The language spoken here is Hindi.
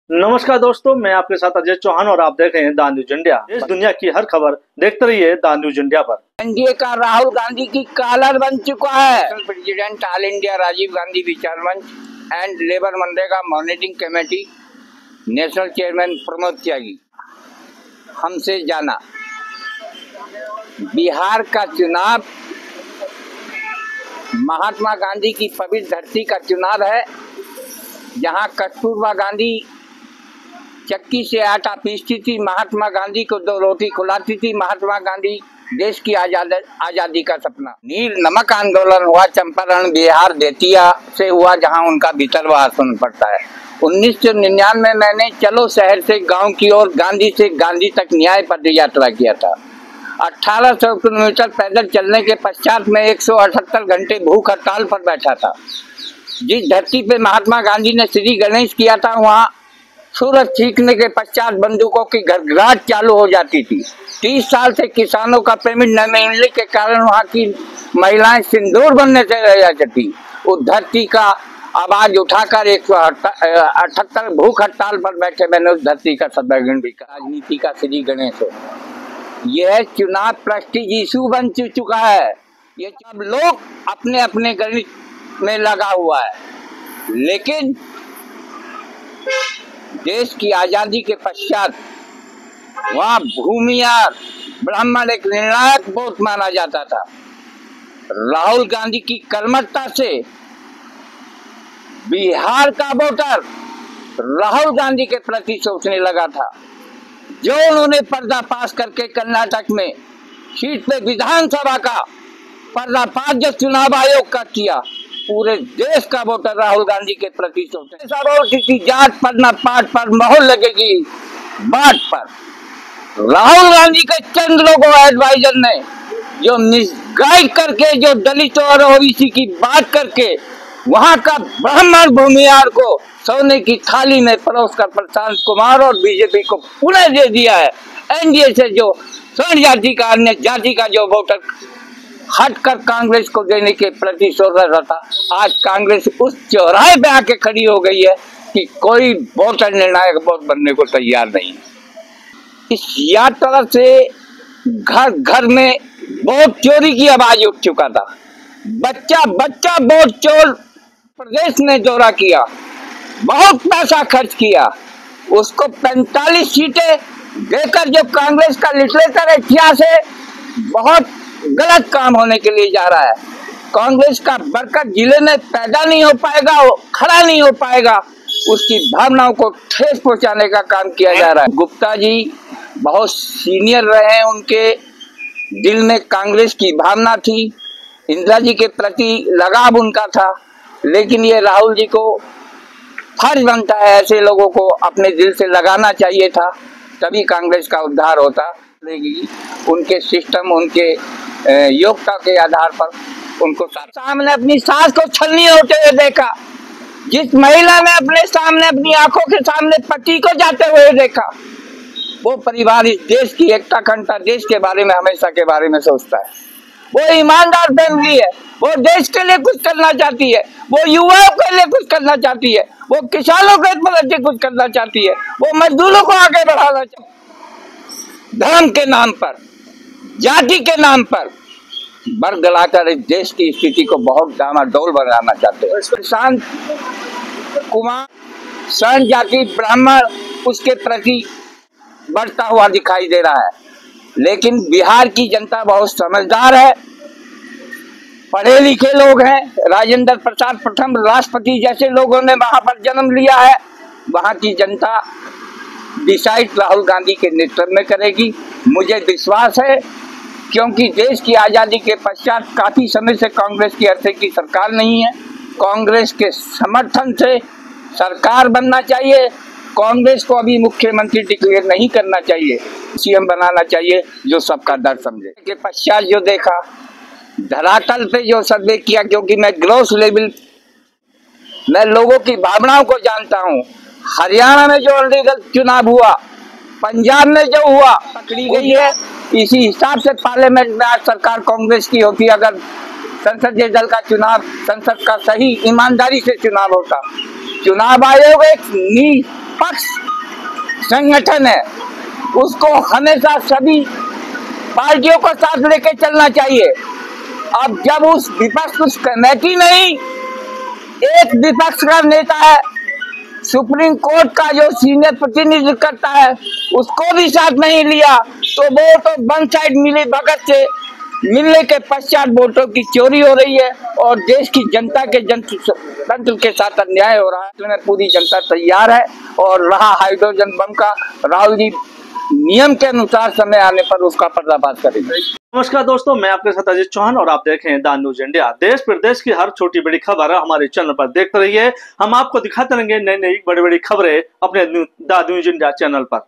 नमस्कार दोस्तों, मैं आपके साथ अजय चौहान और आप देख रहे हैं द न्यूज इंडिया। देश दुनिया की हर खबर देखते रहिए द न्यूज इंडिया पर। एनडीए का राहुल गांधी की कॉलर बन चुका है। President all India Rajiv Gandhi Vichar Manch and labour MNREGA monitoring committee national chairman Pramod Tyagi हमसे जाना। बिहार का चुनाव महात्मा गांधी की पवित्र धरती का चुनाव है, जहां कस्तूरबा गांधी चक्की से आटा पीसती थी, महात्मा गांधी को 2 रोटी खिलाती थी। महात्मा गांधी देश की आजादी का सपना। नील नमक आंदोलन हुआ चंपारण बिहार बेतिया से हुआ, जहां उनका भीतरवाह सुन पड़ता है। 1999 में मैंने चलो शहर से गांव की ओर गांधी से गांधी तक न्याय पद यात्रा किया था। 1800 किलोमीटर पैदल चलने के पश्चात में 178 घंटे भूख हड़ताल पर बैठा था। जिस धरती पे महात्मा गांधी ने श्री गणेश किया था, वहाँ सूरज छींकने के पश्चात बंदूकों की घरघराहट चालू हो जाती थी। 30 साल से किसानों का पेमेंट न मिलने के कारण वहाँ की महिलाएं सिंदूर बनने से रह जाती थी। उस धरती का आवाज उठाकर 178 भूख हड़ताल पर बैठे मैंने उस धरती का सदगुण भी कहा। राजनीति का श्री गणेश है। यह चुनाव प्रेस्टीज इशू बन चुका है। ये सब लोग अपने अपने गणित में लगा हुआ है, लेकिन देश की आजादी के पश्चात वहाँ भूमियार ब्राह्मण एक निर्णायक वोट माना जाता था। राहुल गांधी की कर्मठता से बिहार का वोटर राहुल गांधी के प्रति सोचने लगा था। जो उन्होंने पर्दाफाश करके कर्नाटक में सीट पे विधानसभा का पर्दाफाश जो चुनाव आयोग का किया, पूरे देश का वोटर राहुल गांधी के प्रति सोचते। जात पर न पात पर मोहर लगेगी बात पर। राहुल गांधी के चंद लोगों एडवाइजर ने जो मिसगाइड करके, जो दलितों और ओबीसी की बात करके वहां का ब्राह्मण भूमियार को सोने की थाली में परोसकर प्रशांत कुमार और बीजेपी को पुनः दे दिया है। एनडीए से जो स्वर्ण जाति का, अन्य जाति का जो वोटर हटकर कांग्रेस को देने के प्रति सोच रहा था, आज कांग्रेस उस चौराहे पे आके खड़ी हो गई है कि कोई वोटर निर्णायक वोट बनने को तैयार नहीं। इस यात्रा से घर घर में वोट चोरी की आवाज उठ चुका था। बच्चा बच्चा वोट चोर प्रदेश में दौरा किया, बहुत पैसा खर्च किया। उसको 45 सीटें देकर जो कांग्रेस का लिटरेचर इतिहास है, बहुत गलत काम होने के लिए जा रहा है। कांग्रेस का वर्कर जिले में पैदा नहीं हो पाएगा, खड़ा नहीं हो पाएगा, उसकी भावनाओं को ठेस पहुंचाने का काम किया जा रहा है। गुप्ता जी बहुत सीनियर रहे, उनके दिल में कांग्रेस की भावना थी, इंदिरा जी के प्रति लगाव उनका था, लेकिन ये राहुल जी को फर्ज बनता है ऐसे लोगों को अपने दिल से लगाना चाहिए था, तभी कांग्रेस का उद्धार होता। उनके सिस्टम, उनके योग्यता के आधार पर उनको सामने अपनी सास को छलनी होते हुए देखा। जिस महिला ने अपने सामने, अपनी आंखों के सामने पति को जाते हुए देखा, वो परिवार इस देश की एकता अखंडता, देश के बारे में, हमेशा के बारे में सोचता है। वो ईमानदार फैमिली है, वो देश के लिए कुछ करना चाहती है, वो युवाओं के लिए कुछ करना चाहती है, वो किसानों के लिए कुछ करना चाहती है, वो मजदूरों को आगे बढ़ाना चाहती है। धर्म के नाम पर, जाति के नाम पर वर्ग लाकर इस देश की स्थिति को बहुत डामाडोल बनाना चाहते हैं। प्रशांत कुमार स्वर्ण जाति ब्राह्मण उसके प्रति बढ़ता हुआ दिखाई दे रहा है, लेकिन बिहार की जनता बहुत समझदार है, पढ़े लिखे लोग हैं। राजेंद्र प्रसाद प्रथम राष्ट्रपति जैसे लोगों ने वहां पर जन्म लिया है। वहां की जनता डिसाइड राहुल गांधी के नेतृत्व में करेगी, मुझे विश्वास है, क्योंकि देश की आजादी के पश्चात काफी समय से कांग्रेस की अर्थे की सरकार नहीं है। कांग्रेस के समर्थन से सरकार बनना चाहिए। कांग्रेस को अभी मुख्यमंत्री डिक्लेयर नहीं करना चाहिए, सीएम बनाना चाहिए जो सबका दर्द समझे। के पश्चात जो देखा, धरातल पे जो सर्वे किया, क्योंकि मैं ग्राउंड लेवल में लोगों की भावनाओं को जानता हूँ। हरियाणा में जो अनलीगल चुनाव हुआ, पंजाब में जो हुआ, पकड़ी गई है। इसी हिसाब से पार्लियामेंट में आज सरकार कांग्रेस की होती। अगर संसदीय दल का चुनाव, संसद का सही ईमानदारी से चुनाव होता, चुनाव आयोग एक निष्पक्ष संगठन है, उसको हमेशा सभी पार्टियों को साथ लेके चलना चाहिए। अब जब उस विपक्ष कमेटी नहीं, एक विपक्ष का नेता है, सुप्रीम कोर्ट का जो सीनियर प्रतिनिधित्व करता है, उसको भी साथ नहीं लिया, तो वो तो वन साइड मिली भगत से मिलने के पश्चात वोटों की चोरी हो रही है और देश की जनता के तंत्र के साथ अन्याय हो रहा है। इसमें पूरी जनता तैयार है और रहा हाइड्रोजन बम का, राहुल जी नियम के अनुसार समय आने पर उसका पर्दाफाश करेंगे। नमस्कार दोस्तों, मैं आपके साथ अजीत चौहान और आप देख रहे हैं द न्यूज इंडिया। देश प्रदेश की हर छोटी बड़ी खबर हमारे चैनल पर देखते रहिए। हम आपको दिखाते रहेंगे नई नई बड़ी बड़ी खबरें अपने द न्यूज इंडिया चैनल पर।